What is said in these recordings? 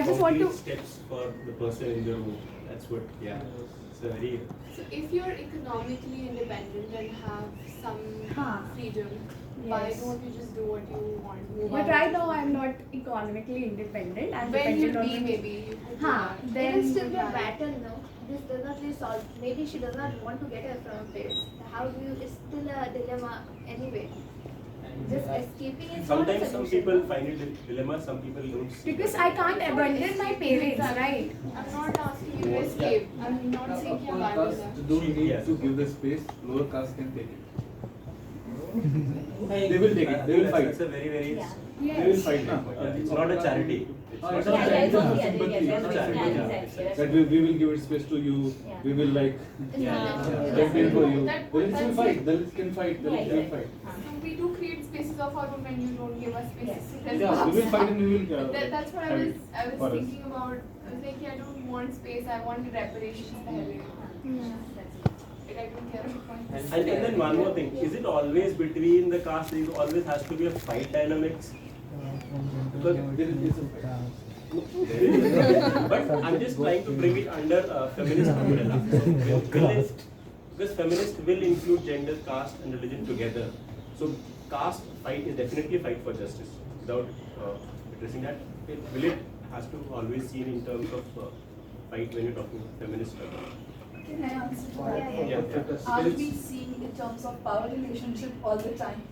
just want to steps for the person in the room. That's what, yeah. So very. So if you're economically independent and have some freedom, why Yes. don't you just do what you want? Move But out? right now I'm not economically independent. I'm When you dependent on be, maybe you could do that. It then will still be a battle, no? This does not really solve. Maybe she does not want to get her from parents. How do you? It's still a dilemma anyway. Just escaping is not a Sometimes some solution. people find it a dilemma, some people don't. see because that. I can't abandon my parents, right? I'm not asking you to escape. I'm not saying you Upper why with that. caste don't need Yes. to give the space. Lower caste can take it. They will take it. They will fight. It's a very, very. Yeah. They will fight. It's not a charity. It's not a It's Yeah, not yeah, I charity. totally charity. agree. Sympathy. Yes, It's yes, a yes, charity. yes, yes. That we will give it space to you. Yeah. We will like campaign for you. Dalits will fight. Dalits can fight. Dalits will fight. So we do create spaces of our own when you don't give us spaces. Yes. So there's Yeah, we will fight and we will. That's what I have was it for us. thinking about. I was like, I don't want space. I want reparations. Like, I don't care about my And then one more thing, is it always between the caste, it always has to be a fight dynamics? Because There is a fight. but I'm just trying to bring it under feminist umbrella. So because feminist will include gender, caste and religion together. So caste fight is definitely a fight for justice. Without addressing that, will it has to always seen in terms of fight when you're talking feminist? Can I answer to Yeah, that? Yeah. Are we seeing in terms of power relationship all the time?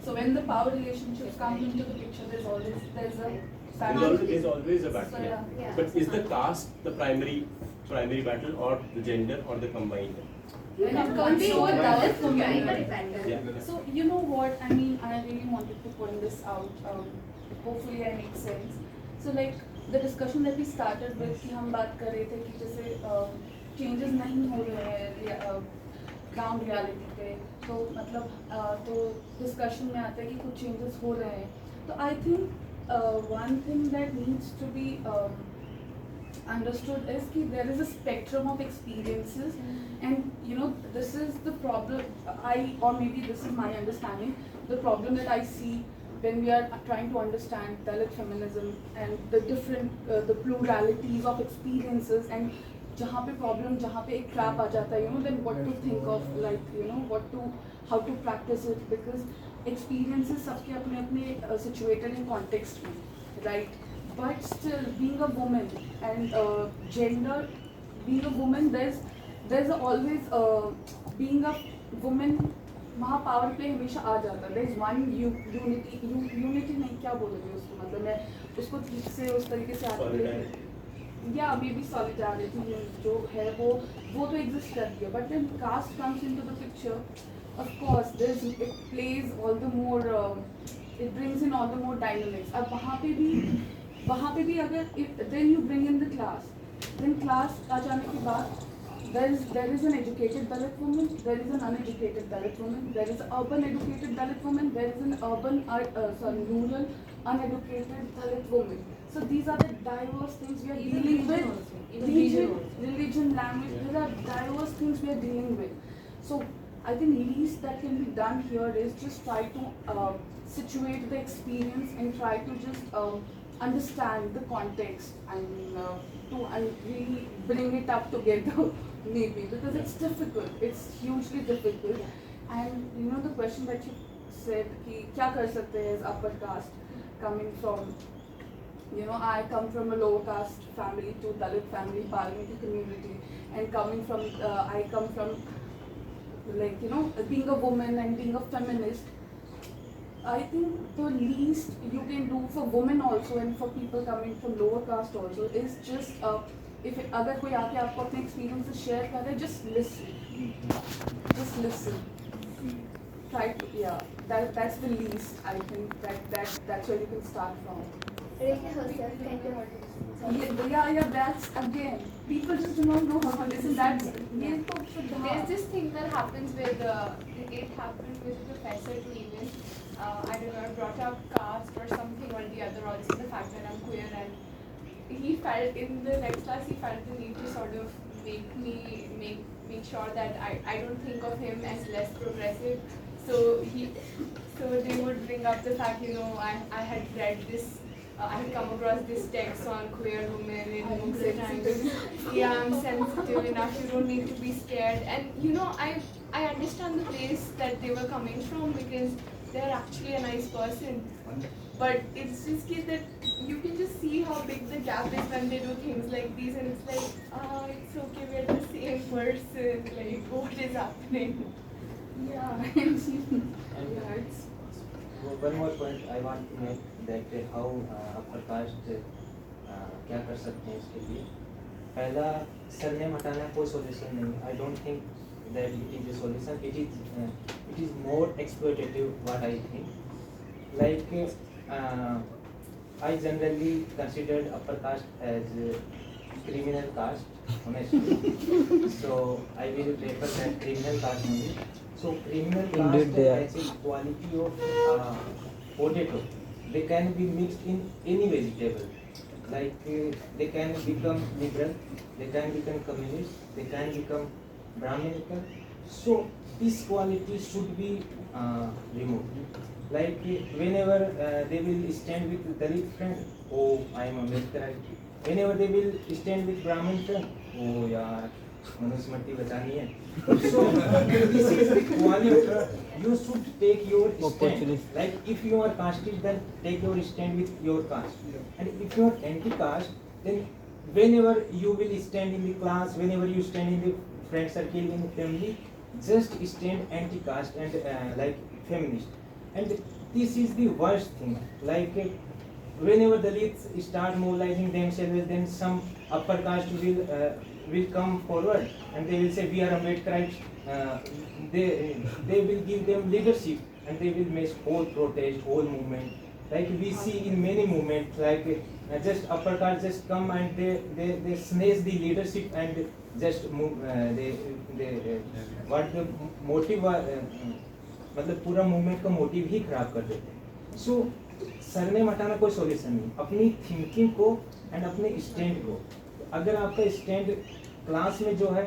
So when the power relationships come into the picture, there's always There's always a battle. So, yeah. Yeah. But is the caste the primary battle, or the gender, or the combined? When it Can comes be to both, Dalit but women, dependent. Yeah. so you know what, I mean, I really wanted to point this out. Hopefully I make sense. So like the discussion that we started with कि हम बात कर रहे थे कि जैसे changes नहीं हो रहे हैं ground reality पे, तो मतलब तो discussion में आता है कि कुछ changes हो रहे हैं. So I think one thing that needs to be understood is that there is a spectrum of experiences, and you know this is the problem. Or maybe this is my understanding. The problem that I see when we are trying to understand Dalit feminism and the different the pluralities of experiences, and जहाँ पे problem, जहाँ पे एक trap आ जाता है, you know, then what to think of, like you know how to practice it, because experiences सबके अपने अपने situated in context में, right? But still, being a woman and gender, being a woman, there's always being a woman, वहाँ power play हमेशा आ जाता है. There's one unity नहीं, क्या बोलोगे उसको, मतलब मैं उसको ठीक से उस तरीके से articulate, yeah, maybe solidarity जो है वो तो exist करती है. But when caste comes into the picture, of course it plays all the more, it brings in all the more dynamics. अब वहाँ पे भी अगर then you bring in the class, then class आ जाने के बाद there is an educated Dalit woman, there is an uneducated Dalit woman, there is an urban educated Dalit woman, there is an rural uneducated Dalit woman. So these are the diverse things we are dealing with. Religion, language, these are diverse things we are dealing with. So I think least that can be done here is just try to situate the experience and try to just understand the context and really bring it up together maybe, because it's difficult, it's hugely difficult. And you know the question that you said कि क्या कर सकते हैं as upper caste, coming from, you know, I come from a lower caste family to Dalit family, Parliamentary community, and coming from I come from, like, you know, being a woman and being a feminist. I think the least you can do for women also and for people coming from lower caste also is just if अगर कोई आके आपको अपने experiences share कर रहा है, just listen. Try to, yeah, that's the least I think that's where you can start from. Raise yourself, kind of. Yeah, that's again, people just do not know how to listen. That's There's this thing that happens with it happened with a professor to even I don't know, brought up caste or something or the other, also the fact that I'm queer, and he felt in the next class he felt the need to sort of make sure that I don't think of him as less progressive. So they would bring up the fact, you know, I had read this I had come across this text on queer women in books and I'm yeah, I'm sensitive enough, you don't need to be scared. And you know, I understand the place that they were coming from because they're actually a nice person. But it's just that you can just see how big the gap is when they do things like these, and it's like, it's okay, we're the same person, like what is happening? Yeah, yeah, it's one more point I want to make that how upper caste क्या कर सकते हैं इसके लिए. पहला surname हटाना कोई solution नहीं. I don't think that it is a solution. It is more exploitative what I think. Like I generally considered upper caste as criminal caste honestly. So I will refer that criminal caste only. So criminal caste has a quality of potato. They can be mixed in any vegetable. Like they can become liberal, they can become communist, they can become Brahminical. So this quality should be removed. Like whenever they will stand with Dalit friend, oh I am Ambedkarite. Whenever they will stand with Brahmin friend, oh yaar Manusmriti बचानी है. So this is the quality. You should take your stand. Like if you are casteist, then take your stand with your caste. And if you are anti-caste, then whenever you will stand in the class, whenever you stand in the friend circle, in the family, just stand anti-caste and like feminist. And this is the worst thing. Like whenever Dalits start mobilizing themselves, then some upper caste will come forward and they will say we are Ambedkarites. They will give them leadership and they will make whole protest, whole movement. Like we see in many movements, like just upper caste just come and they snatch the leadership and just move. What the motive मतलब पूरा movement का motive ही खराब कर देते हैं. सो surname हटाना कोई solution नहीं. अपनी थिंकिंग को एंड अपने स्टैंड को, अगर आपका स्टैंड क्लास में जो है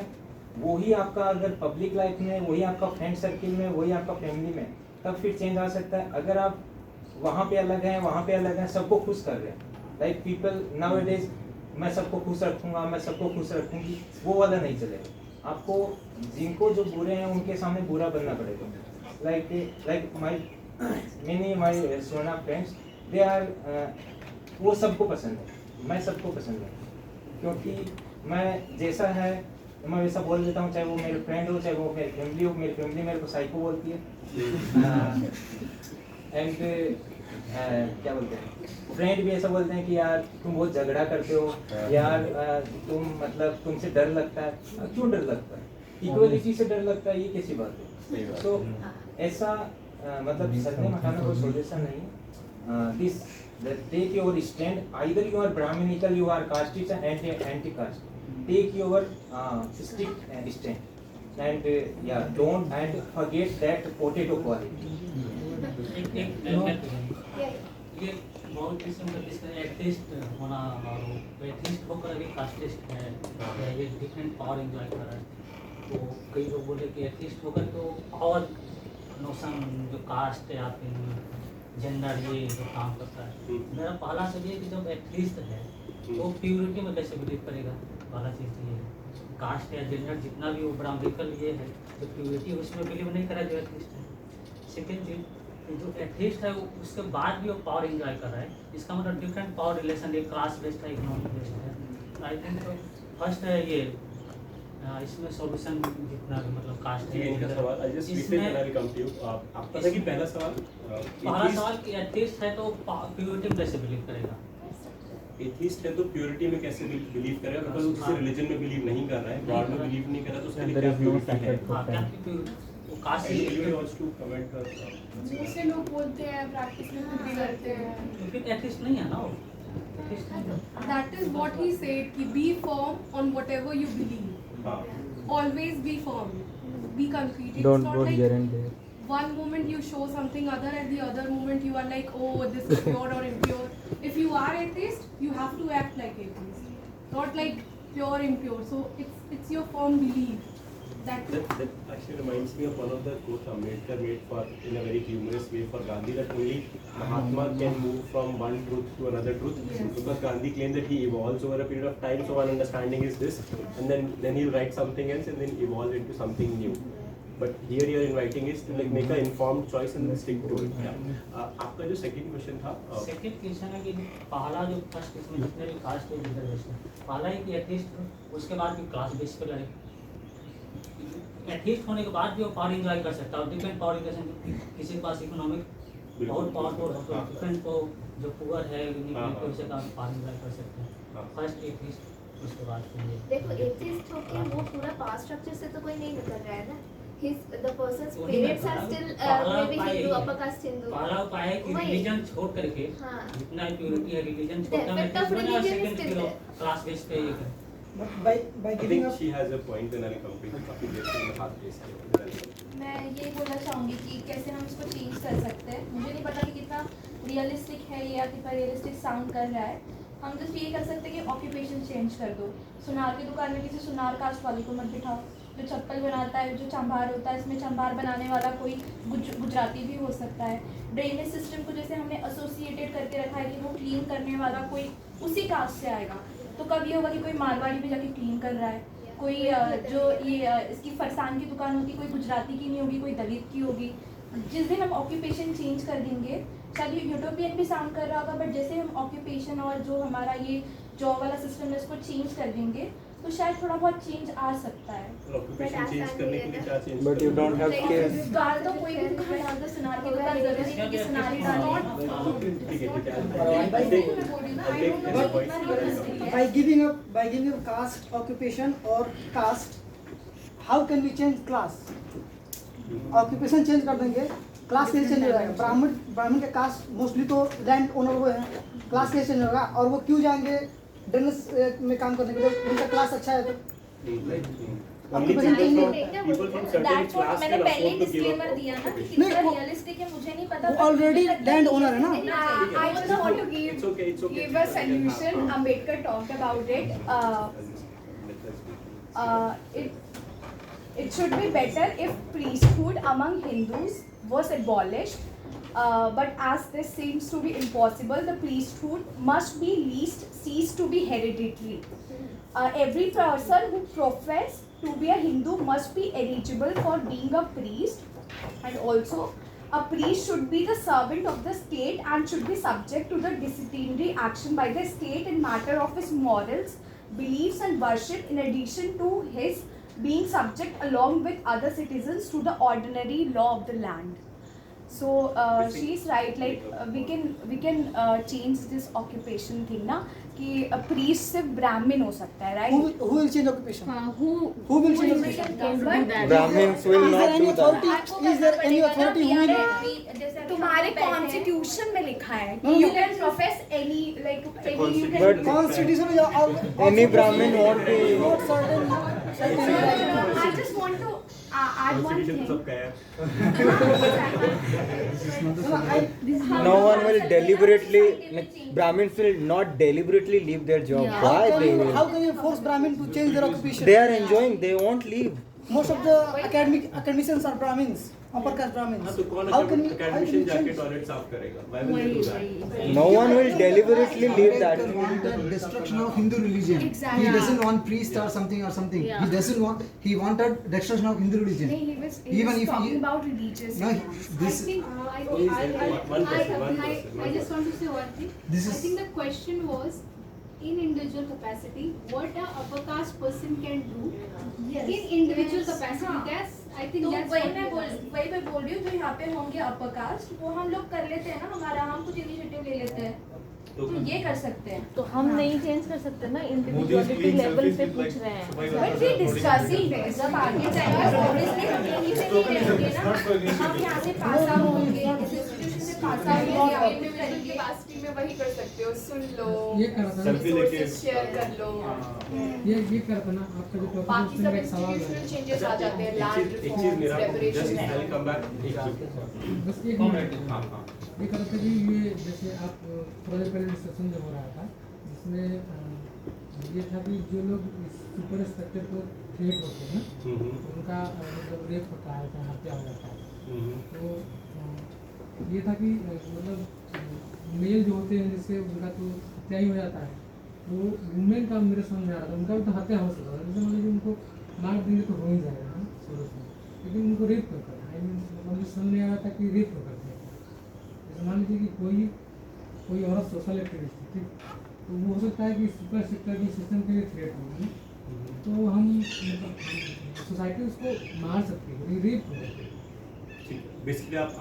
वही आपका अगर पब्लिक लाइफ में, वही आपका फ्रेंड सर्किल में, वही आपका फैमिली में, तब फिर चेंज आ सकता है. अगर आप वहाँ पे अलग हैं, वहाँ पे अलग हैं, सबको खुश कर रहे हैं, लाइक पीपल नाउअडेज मैं सबको खुश रखूँगा, मैं सबको खुश रखूँगी, वो वाला नहीं चलेगा. आपको जिनको जो बुरे हैं उनके सामने बुरा बनना पड़ेगा. like my Sona friends, they are वो सबको पसंद है, मैं सबको पसंद है, क्योंकि मैं जैसा है मैं वैसा बोल देता हूँ, चाहे वो मेरे फ्रेंड हो, चाहे वो मेरी फैमिली हो. मेरी फैमिली मेरे को साइको बोलती है. एंड क्या बोलते हैं, फ्रेंड भी ऐसा बोलते हैं कि यार तुम बहुत झगड़ा करते हो, यार तुम मतलब तुमसे डर लगता है. क्यों डर लगता है? इक्वलिटी से डर लगता है, ये कैसी बात है? तो ऐसा मतलब सरनेम हटाना कोई सॉल्यूशन नहीं. This take your stand. Either you are brahmanical, you are casteist and anti caste. Take your strict stand and या don't and forget that potato quality. ये बहुत किस्म का जिसका एथिस्ट होना और एथिस्ट होकर अभी कास्टिस्ट है, ये डिफरेंट पावर एंजॉय कर रहा है. तो कई लोग बोले कि एथिस्ट होकर तो और नोशन जो कास्ट या फिर जेंडर ये जो काम करता है. मेरा पहला सब ये कि जब एथिस्ट है तो प्योरिटी में कैसे बिलीव करेगा. पहला चीज़ ये है कास्ट या जेंडर जितना भी वो ब्राह्मणिकल ये है तो प्योरिटी उसमें बिलीव नहीं करा जो एथिस्ट है. सेकेंड चीज जो एथिस्ट है वो उसके बाद भी वो पावर एंजॉय कर रहा है, इसका मतलब डिफरेंट पावर रिलेशन, एक क्लास बेस्ड है, इकोनॉमिक बेस्ड है. आई थिंक तो फर्स्ट है ये इसमें सॉल्यूशन जितना भी मतलब कास्ट है. इनका सवाल I just repeat and I will come to you. आपका था कि पहला सवाल कि एथिस्ट है तो प्योरिटी में कैसे बिलीव करेगा. एथिस्ट है तो प्योरिटी में कैसे बिलीव करेगा, बिकॉज़ वो किसी रिलीजन में बिलीव नहीं कर रहा है, गॉड में बिलीव नहीं कर रहा, तो उसके लिए क्या प्योरिटी है? हां क्या वो caste anybody wants to comment कर. बहुत से लोग बोलते हैं प्रैक्टिस में खुद भी करते हैं. तो फिर एथिस्ट नहीं है ना वो. That is what he said, ki be firm on whatever you believe. Always be firm, be concrete. It's not like one moment you show something other and the other moment you are like, oh, this is pure or impure. If you are atheist, you have to act like atheist, not like pure impure. So it's your firm belief. That That actually reminds me of one of the quotes Ambedkar made for in a very humorous way for Gandhi, that only Mahatma can move from one truth to another truth. Yes. Because Gandhi claimed that he evolves over a period of time, so one understanding is this, and then he'll write something else and then evolve into something new. But here your inviting is to like make an informed choice and then stick to it. आपका जो second question था, second question है कि पहला जो first इसमें जितने भी कास्ट है रिजर्वेशन, पहला है कि एटलीस्ट उसके बाद भी क्लास बेस पे लड़े, एटलीस्ट होने के बाद भी वो पावर इंजॉय कर सकता है। डिफरेंट पावर इंजॉय, किसी के पास इकोनॉमिक बहुत पावरफुल हो तो डिफरेंट को जो पुअर है उनसे का पावर इंजॉय कर सकते हैं। फर्स्ट एटलीस्ट उसके बाद फिर देखो एथिस्ट होके वो पूरा पावर स्ट्रक्चर से तो कोई नहीं निकल रहा है ना। the person's parents are still maybe Hindu, upper caste Hindu. पहला उपाय है कि रिलीजन छोड़ करके जितना प्योरिटी है रिलीजन छोड़ कर सेकंड क्लास बेस पे ये करें। But by I giving think up, she has a point, then I'll complete the half case. मैं ये बोलना चाहूँगी कि कैसे हम इसको चेंज कर सकते हैं। मुझे नहीं पता कि कितना रियलिस्टिक है या कितना रियलिस्टिक साउंड कर रहा है। हम जस्ट ये कर सकते हैं कि ऑक्यूपेशन चेंज कर दो। सुनार की दुकान में किसी सुनार कास्ट वाले को मत बिठाओ। जो चप्पल बनाता है, जो चंबार होता है, इसमें चंबार बनाने वाला कोई गुजराती भी हो सकता है। ड्रेनेज सिस्टम को जैसे हमने एसोसिएटेड करके रखा है कि वो क्लीन करने वाला कोई उसी कास्ट से आएगा, तो कब ये होगा कि कोई मारवाड़ी भी जाके क्लीन कर रहा है, कोई जो ये इसकी फरसान की दुकान होगी कोई गुजराती की नहीं होगी, कोई दलित की होगी। जिस दिन हम ऑक्यूपेशन चेंज कर देंगे, शायद ये यूटोपियन भी साउंड कर रहा होगा, बट जैसे हम ऑक्यूपेशन और जो हमारा ये जॉब वाला सिस्टम है इसको चेंज कर देंगे तो शायद थोड़ा बहुत चेंज आ सकता है। ऑक्यूपेशन चेंज करने के लिए क्या change? But you don't have kids. डाल दो, कोई भी दुकान डाल दो, सुनार की दुकान जरूरी नहीं कि सुनार ही डालो। by giving up caste, occupation or caste, how can we change class? Occupation change कर देंगे, क्लास कैसे चेंज हो जाएगा? ब्राह्मण के कास्ट मोस्टली तो लैंड ओनर वो है, क्लास कैसे चेंज होगा? और वो क्यों जाएंगे ड्रेनेज में काम करने के लिए? उनका क्लास अच्छा है तो Only people from certain class मैंने can पहले afford to give disclaimer up दिया ना कि नहीं, कितना वो- रियलिस्टिक है मुझे नहीं पता। वो ऑलरेडी लैंड ओनर है ना। I just want to It's okay, it's okay. give a solution. Ambedkar talked about it. It should be better if priesthood among Hindus was abolished. But as this seems to be impossible, the priesthood must be least cease to be hereditary. Every person who professes to be a Hindu must be eligible for being a priest, and also a priest should be the servant of the state and should be subject to the disciplinary action by the state in matter of his morals, beliefs and worship, in addition to his being subject along with other citizens to the ordinary law of the land. So she's right, like we can change this occupation thing na कि priest सिर्फ ब्राह्मण हो सकता है, right? Who will change occupation? Who will change occupation? Brahmins will Is there not any do that. authority? Is there any authority who will? तुम्हारे constitution में लिखा है No, कि no. you can profess any like any you can But Constitution is any Brahmin won't be. not certain. I just want to add one Constitution thing. सबका है। No one will deliberately. Brahmins will not deliberately leave their job. Why they will? How can you force Brahmin to change their occupation? They are enjoying. They won't leave. Most of the academicians are Brahmins, upper caste Brahmins. हाँ तो कौन How can we academician जाके change? Toilet साफ करेगा? Why will they do that? No one will deliberately leave that. wanted destruction of Hindu religion. Exactly. He doesn't want priest or something or something. He doesn't want. He wanted destruction of Hindu religion. He was Even if talking he- about religious. No, things. this One I just want to say one thing. This I is- think the question was, in individual capacity, what a upper caste person can do in individual capacity. That's I think तो that's वही what मैं we बोल are. वही मैं बोल रही हूँ, जो यहाँ पे होंगे अपर कास्ट वो हम लोग कर लेते हैं ना, हमारा हम कुछ इनिशिएटिव ले लेते हैं तो ये कर सकते हैं। तो हम नहीं चेंज कर सकते ना, इंडिविजुअलिटी लेवल पे पूछ रहे हैं। बट वी डिस्कसिंग है, जब आगे जाएगा ऑब्वियसली हम यहीं पे नहीं रहेंगे ना, हम यहाँ से पास आउट होंगे, इस इंस्टीट्यूशन से पास आउट होंगे, आप अपने इंडिविजुअल कैपेसिटी में वही कर सकते हो, सुन लो, ये कर रहा था ना। रिसोर्सेज शेयर कर लो, ये कर रहा था ना आपका जो टॉपिक बाकी उसमें सब एक सवाल इंस्टीट्यूशनल है। चेंजेस आ जाते हैं, लैंड एक चीज मेरा reforms, just regulation I'll come back एक चीज। बस एक मिनट। हाँ हाँ। ये कर रहा था कि ये जैसे आप थोड़ा देर पहले डिस्कशन जो हो रहा था जिसमें ये था कि जो लोग सुपर स्ट्रक्चर को थ्रेट होते हैं ना उनका मतलब रेप होता है या हत्या हो जाता है। तो ये था कि मतलब मेल जो होते हैं जिससे उनका तो हत्या ही हो जाता है, तो वुमेन का मेरे समझ में आ रहा था उनका भी तो हत्या हो सकता है, जैसे मान लीजिए उनको मार देंगे तो हो ही जाएगा ना शुरू से, लेकिन उनको रेप क्यों करना है, मतलब मुझे समझ में आ रहा था कि रेप क्यों करते हैं। जैसे मान लीजिए कि कोई औरत सोशल एक्टिविस्ट है, ठीक, तो वो हो सकता है कि सुपर स्ट्रक्चर की सिस्टम के लिए थ्रेट होगी, तो हम मतलब सोसाइटी उसको मार सकती है, रेप हो जाती है। बेसिकली आप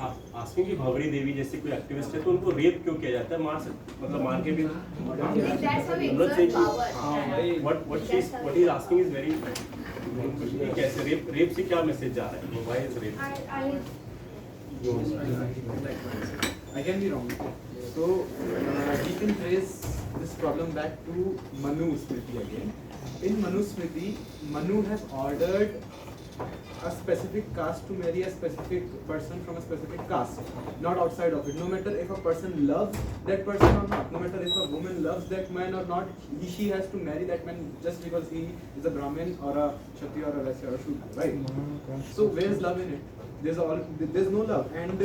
आस्किंग कि भंवरी देवी जैसे कोई एक्टिविस्ट है तो उनको रेप क्यों किया जाता है, मतलब मार के भी what is asking is very कैसे रेप से क्या मैसेज जा रहा है, why is rape? I can be wrong. So we can trace this problem back to Manu Smriti again. In Manu Smriti, Manu has ordered a specific caste to marry a specific person from a specific caste, not outside of it. No matter if a person loves that person or not, no matter if a woman loves that man or not, she has to marry that man just because he is a Brahmin or a Kshatriya or a Vaishya or a Shudra, right? So where is love in it? There's no love, and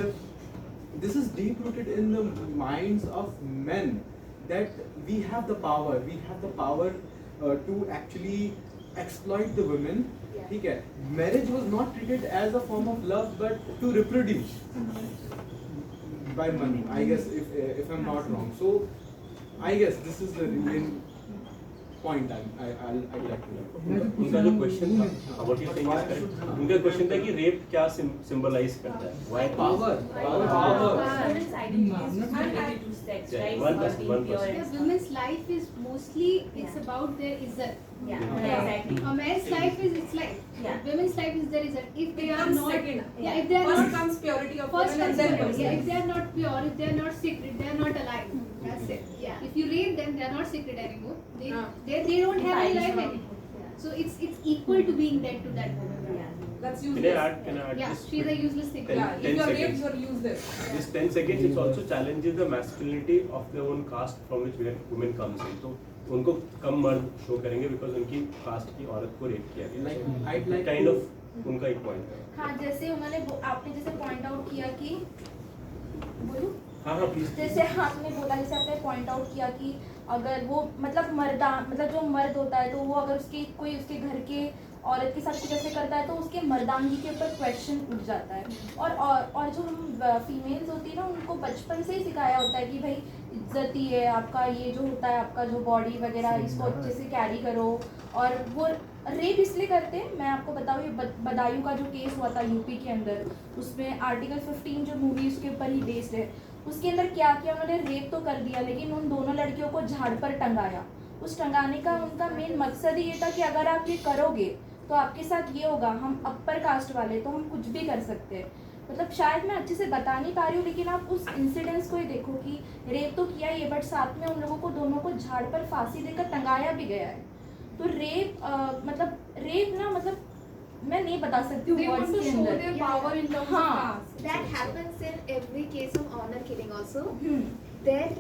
this is deep rooted in the minds of men that we have the power to actually exploit the women. ठीक है, marriage was not treated as a form of love but to reproduce by money, I guess, if I'm not wrong. So I guess this is the real point I'd like to know. उनका जो question था what you think is correct, उनका question था कि rape क्या symbolize करता है, why power. Women's life is mostly it's about their izzat. Exactly. A man's life is its life. Women's life is their izzat. If they are comes not, second. if they are First not, comes purity of first women and comes then purity. comes If they are not pure, if they are not sacred, they are not alive. That's it. If you rape them, they are not sacred anymore. They don't have any life anymore. So it's equal to being dead to that woman. That's Can I useless. add Yeah, just she's a useless thing. 10 If you're raped, seconds. you're useless. This 10 seconds it also challenges the masculinity of their own caste from which women comes in. तो उनको कम मर्द show करेंगे because उनकी cast की औरत को rape किया गया, काइंड ऑफ उनका एक पॉइंट है। हाँ, जैसे उन्होंने आपने जैसे पॉइंट आउट किया कि बोलूं, हाँ प्लीज। जैसे आपने बोला, जैसे आपने पॉइंट आउट किया कि अगर वो मतलब जो मर्द होता है तो वो अगर कोई उसके घर के औरत के साथ कुछ ऐसे करता है तो उसके मर्दांगी के ऊपर क्वेश्चन उठ जाता है। और जो हम फीमेल्स होती है ना, उनको बचपन से ही सिखाया होता है कि भाई इज्जत ही है आपका, ये जो होता है आपका जो बॉडी वगैरह, इसको अच्छे से कैरी करो। और वो रेप इसलिए करते हैं, मैं आपको बताऊँ, ये बदायूं का जो केस हुआ था यूपी के अंदर, उसमें आर्टिकल 15 जो मूवी उसके ऊपर ही बेस्ड है, उसके अंदर क्या किया उन्होंने, रेप तो कर दिया लेकिन उन दोनों लड़कियों को झाड़ पर टंगाया। उस टंगाने का उनका मेन मकसद ही ये था कि अगर आप ये करोगे तो आपके साथ ये होगा, हम अपर कास्ट वाले तो हम कुछ भी कर सकते हैं। मतलब शायद मैं अच्छे से बता नहीं पा रही हूँ, लेकिन आप उस इंसिडेंट्स को ही देखो कि रेप तो किया ही है बट साथ में उन लोगों को दोनों को झाड़ पर फांसी देकर टंगाया भी गया है। तो रेप ना मतलब मैं नहीं बता सकती हूँ वर्ड्स के अंदर। That happens in every case of honor killing also. Then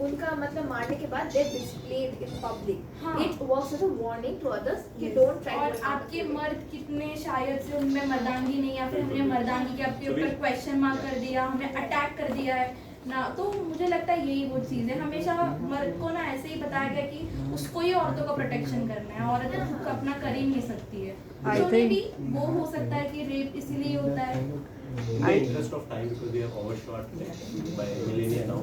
उनका मतलब मारने के बाद they displayed in public. It was a warning to others कि don't try. और आपके मर्द कितने शायद से उनमें मर्दांगी नहीं, या फिर हमने मर्दांगी के आपके ऊपर क्वेश्चन मार्क कर दिया, हमें अटैक कर दिया है ना। तो मुझे लगता है यही वो चीज़ है, हमेशा मर्द को ना ऐसे ही बताया गया कि उसको ही औरतों का प्रोटेक्शन करना है, औरत खुद अपना कर ही नहीं सकती है। तो भी वो हो सकता है कि रेप इसीलिए होता है। In the interest of time, because we have overshot by a millennia now.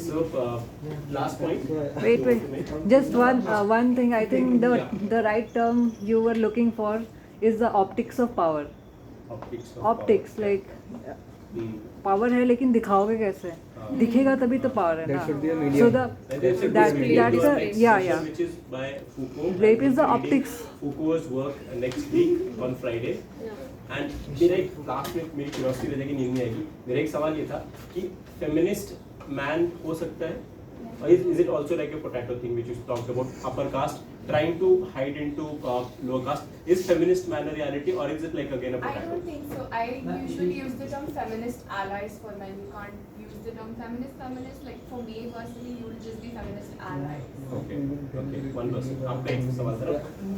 So last point. Wait. Just one thing. I think the right term you were looking for is the optics of power. Optics like power है लेकिन दिखाओगे कैसे? दिखेगा तभी तो power है ना। So that's which is by Foucault. Rape is the optics. Foucault's work next week on Friday. And मेरा एक लास्ट में मेरी क्यूरियोसिटी रह जाएगी, नींद नहीं आएगी। मेरा एक सवाल ये था कि फेमिनिस्ट मैन हो सकता है, or is it also like a potato thing which you talked about, upper caste trying to hide into lower caste? Is feminist man a reality, or is it like again a potato? I don't think so. I usually use the term feminist allies for men. You can't use the term feminist. Like for me personally, you will just be feminist Okay. 1%. आपका एक सवाल था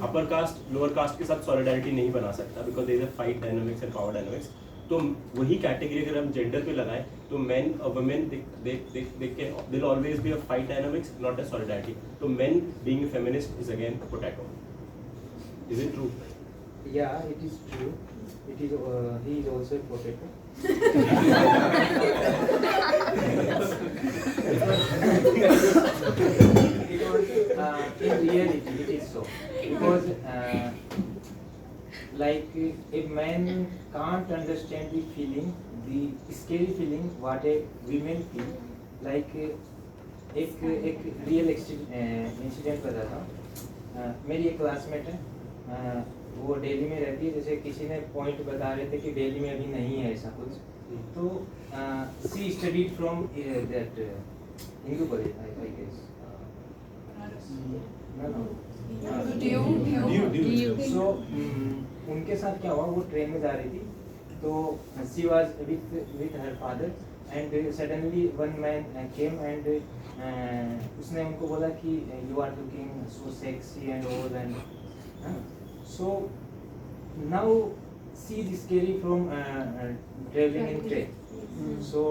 upper caste lower caste के साथ solidarity नहीं बना सकता because there is a fight dynamics and power dynamics. तो वही कैटेगरी अगर हम जेंडर पे लगाएं तो मेन और women there always be a fight dynamics not a solidarity. तो men being a feminist is again potato. Is it true? Yeah, it is true. It is. He is also a potato. In reality, it is so because, like, a man can't understand the feeling, the scary feeling what a women feel. Like, एक real incident बताता हूँ. मेरी एक classmate है, वो दिल्ली में रहती है. जैसे किसी ने पॉइंट बता रहे थे कि दिल्ली में अभी नहीं है ऐसा कुछ, तो she studied from that Hindu college I guess. So उनके साथ क्या हुआ, वो ट्रेन में जा रही थी, तो she was with her father and suddenly one man came and उसने उनको बोला कि you are looking so sexy and all and so now she is scary from traveling in train. So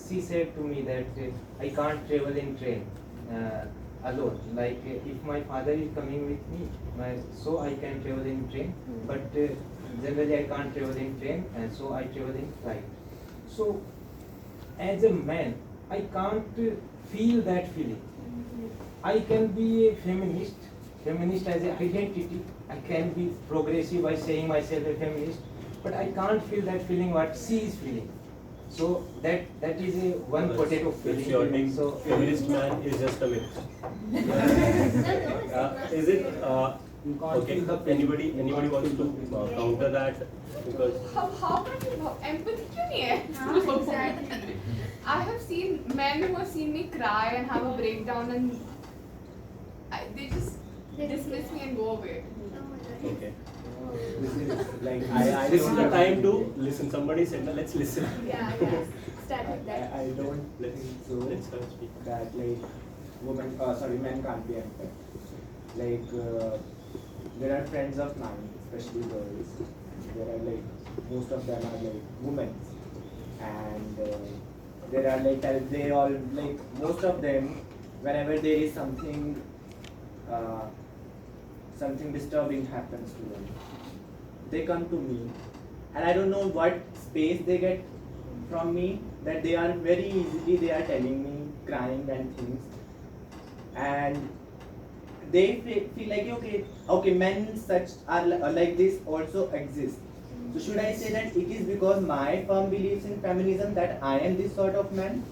she said to me that I can't travel in train alone. Like if my father is coming with me, so I can travel in train. But generally I can't travel in train, and so I travel in flight. So as a man, I can't feel that feeling. I can be a feminist as an identity. I can be progressive by saying myself a feminist, but I can't feel that feeling what she is feeling. So that is a one potato feeling. So feminist man is just a myth. Is it okay? Anybody wants to counter that? Because how can you empathy क्यों नहीं है? Exactly. I have seen men who have seen me cry and have a breakdown and they just dismiss me and go away. okay. This is the time to listen. Somebody said, let's listen. Yeah. Start with that. I don't think so. Let's speak. That like men can't be empathetic. Like there are friends of mine, especially girls. There are like most of them are like women, and there are like they all like most of them whenever there is something disturbing happens to them, they come to me, and I don't know what space they get from me that they are very easily they are telling me crying and things, and they feel like okay men such are like this also exist. So should I say that it is because my firm believes in feminism that I am this sort of man,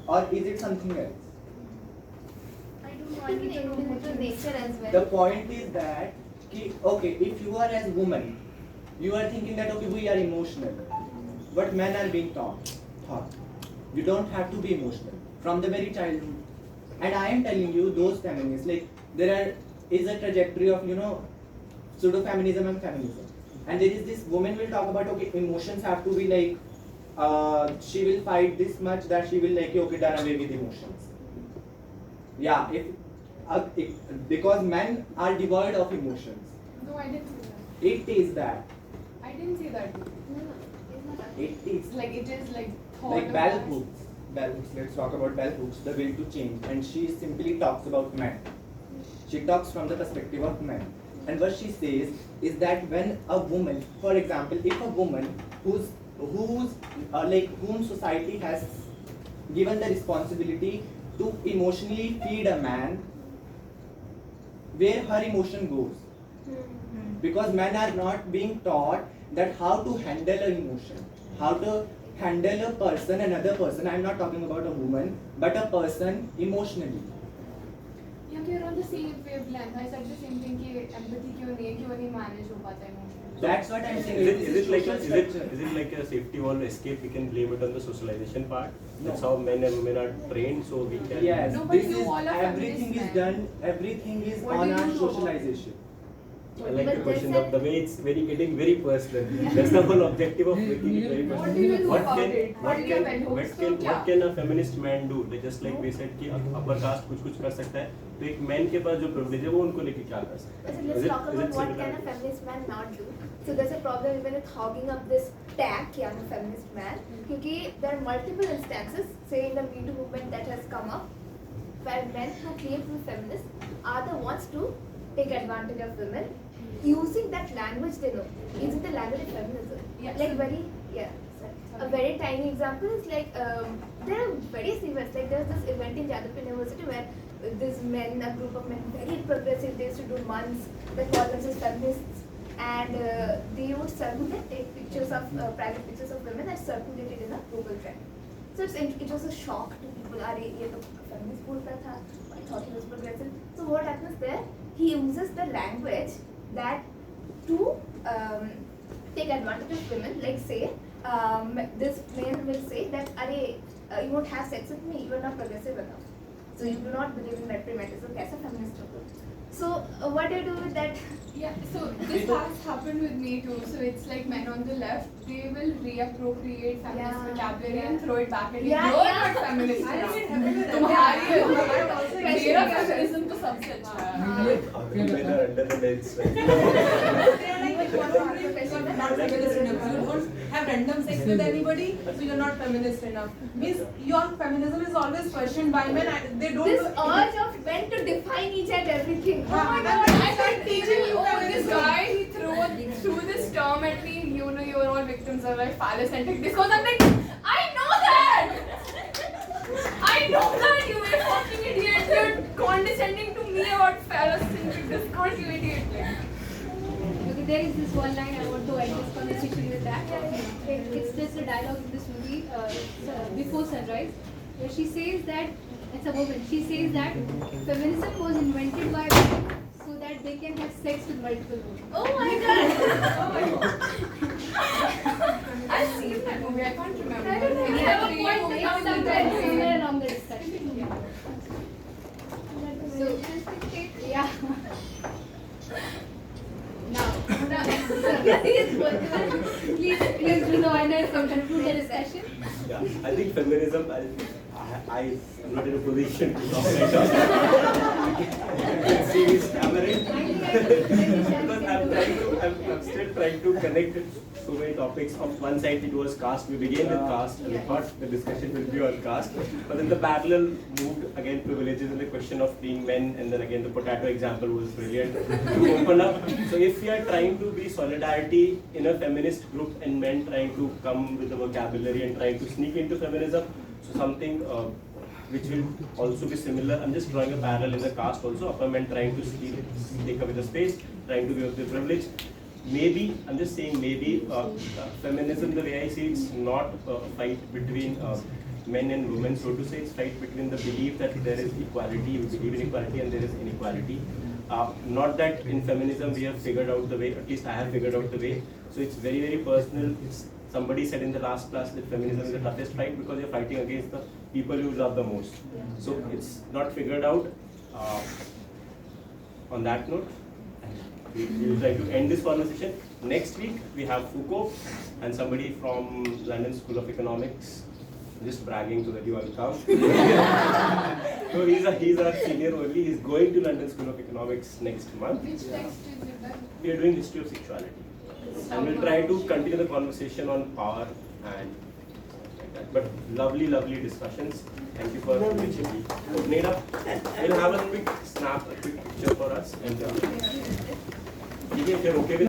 or is it something else? Nature as well. The point is that okay, if you are as woman, you are thinking that okay we are emotional, but men are being taught you don't have to be emotional from the very childhood. And I am telling you, those feminists, like there is a trajectory of pseudo feminism and feminism, and there is this woman will talk about okay emotions have to be like she will fight this much that she will like okay done away with emotions. Yeah, because men are devoid of emotions. No, I didn't say that. It is that. I didn't say that. It is. Like it is like thought. Like bell hooks. Let's talk about bell hooks. The will to change, and she simply talks about men. She talks from the perspective of men, and what she says is that when a woman, for example, if a woman who's like whom society has given the responsibility to emotionally feed a man, where her emotion goes, because men are not being taught that how to handle an emotion, how to handle a person, another person. I'm not talking about a woman, but a person emotionally. Yeah, we're on the same wavelength. I said the same thing कि empathy क्यों नहीं manage हो पाता emotion. That's what I'm saying. Is it like a safety wall escape? We can blame it on the socialization part. That's how men and women are trained, so we can. Yes, No, but this you is all are everything feminist is men. done. Everything is What on do our you know? socialization. I like the question of the way it's getting very personal. That's the whole objective of making it very personal. What can a feminist man do? Just like we said कि upper caste कुछ कर सकता है, तो एक man के पास जो privilege है वो उनको लेके क्या कर सकता है? Let's talk about what can a feminist man not do. So there's a problem even with hogging up this tag कि I'm a feminist man, क्योंकि there are multiple instances, say in the Me Too movement that has come up, where men who claim to be feminists are the ones to take advantage of women using that language they know, using the language of feminism. A very tiny example is like there are various events. Like there was this event in Jadavpur University where this men, a group of men, very progressive, they used to do months that call themselves feminists, and they would circulate, take pictures of private pictures of women and circulate it in a Google Drive. So it was a shock to people. Are ये तो feminist बोलता था? I thought he was progressive. So what happens there? He uses the language that to take advantage of women. Like say, this man will say that, "Arey, you won't have sex with me. You are not progressive enough. So you do not believe in matrimony." So कैसा feminist होगा? So what do you do with that? Yeah, so this has happened with me too. So it's like men on the left, they will reappropriate feminist vocabulary and throw it back at you. You're not feminist. तुम्हारी मेरा feminism तो सबसे अच्छा है. Under the beds. You don't have random sex with anybody, so you're not feminist enough. Means your feminism is always questioned by men. They don't. This urge of men to define each and everything. Oh my God! I started teaching you. This guy, he threw this term at me. You know, you're all victims of like phallocentric discourse. I'm like, I know that. I know that, you are fucking idiot. You're condescending to me about phallocentric discourse, you idiot. Okay, there is this one line I want to end this conversation with that. It's just a dialogue in this movie, Before Sunrise, where she says that, it's a woman, she says that feminism was invented by women so that they can have sex with multiple women. Oh my God! Oh my God! I've seen that movie, I can't remember. I don't know, we have a point made somewhere along the discussion. So, yeah. Now, please join us and conclude the discussion. Yeah, I think feminism, I'm not in a position to talk right now. You can see his camera. Because I'm still trying to connect so many topics. On one side it was caste, we began with caste, and we thought the discussion will be on caste. But then the parallel moved again privileges and the question of being men, and then again the potato example was brilliant to open up. So if we are trying to be solidarity in a feminist group and men trying to come with the vocabulary and trying to sneak into feminism, so something which will also be similar. I'm just drawing a parallel in the caste also. Upper men trying to take away the space, trying to give the privilege. Maybe, I'm just saying maybe, feminism, the way I see it's not a fight between men and women, so to say. It's fight between the belief that there is equality, we believe in equality, and there is inequality. Not that in feminism we have figured out the way, at least I have figured out the way. So it's very, very personal. Somebody said in the last class that feminism is the toughest fight because you're fighting against the people you love the most. So it's not figured out. On that note, we will try to end this conversation. Next week we have Foucault and somebody from London School of Economics. I'm just bragging so that you all come. So he's our senior only. He's going to London School of Economics next month. Which text is it? We are doing history of sexuality. And we'll try to continue the conversation on power and like that. But lovely, lovely discussions. Thank you for reaching me. Open it up. We'll have a quick snap, a quick picture for us. And if you're okay with